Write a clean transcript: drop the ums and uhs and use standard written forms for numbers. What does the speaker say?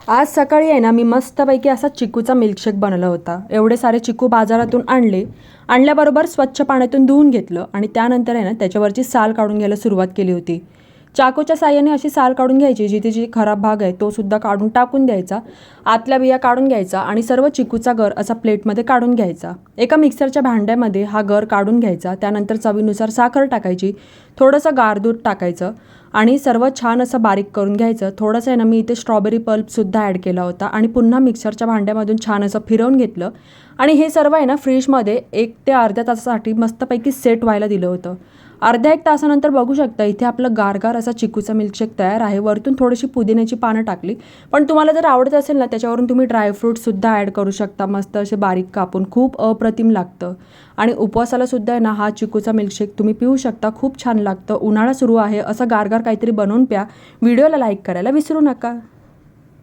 आज सकाळी आहे ना, मी मस्तपैकी असा चिकूचा मिल्कशेक बनवला होता. एवढे सारे चिकू बाजारातून आणल्याबरोबर स्वच्छ पाण्यातून धुवून घेतलं आणि त्यानंतर आहे ना, त्याच्यावरची साल काढून घ्यायला सुरुवात केली होती. चाकूच्या साहाय्याने अशी साल काढून घ्यायची, जिथे खराब भाग आहे तो सुद्धा काढून टाकून द्यायचा. आतल्या बिया काढून घ्यायचा आणि सर्व चिकूचा गर असा प्लेटमध्ये काढून घ्यायचा. एका मिक्सरच्या भांड्यामध्ये हा गर काढून घ्यायचा. त्यानंतर चवीनुसार साखर टाकायची, थोडंसं गार दूध टाकायचं आणि सर्व छान असं बारीक करून घ्यायचं. थोडंसं आहे ना, मी इथे स्ट्रॉबेरी पल्पसुद्धा ॲड केला होता आणि पुन्हा मिक्सरच्या भांड्यामधून छान असं फिरवून घेतलं आणि हे सर्व आहे ना, फ्रीजमध्ये 1 ते अर्ध्या तासासाठी मस्तपैकी सेट व्हायला दिलं होतं. अर्ध्या 1 तासानंतर बघू शकता, इथे आपलं गारगार असा चिकूचा मिल्कशेक तयार आहे. वरतून थोडीशी पुदिन्याची पानं टाकली, पण तुम्हाला जर आवडत असेल ना, त्याच्यावरून तुम्ही ड्रायफ्रूटसुद्धा ॲड करू शकता. मस्त असे बारीक कापून खूप अप्रतिम लागतं आणि उपवासाला सुद्धा आहे ना, हा चिकूचा मिल्कशेक तुम्ही पिऊ शकता. खूप छान लागतं. उन्हाळा सुरू आहे, असं गारगार काहीतरी बनवून प्या. व्हिडिओला लाईक करायला विसरू नका.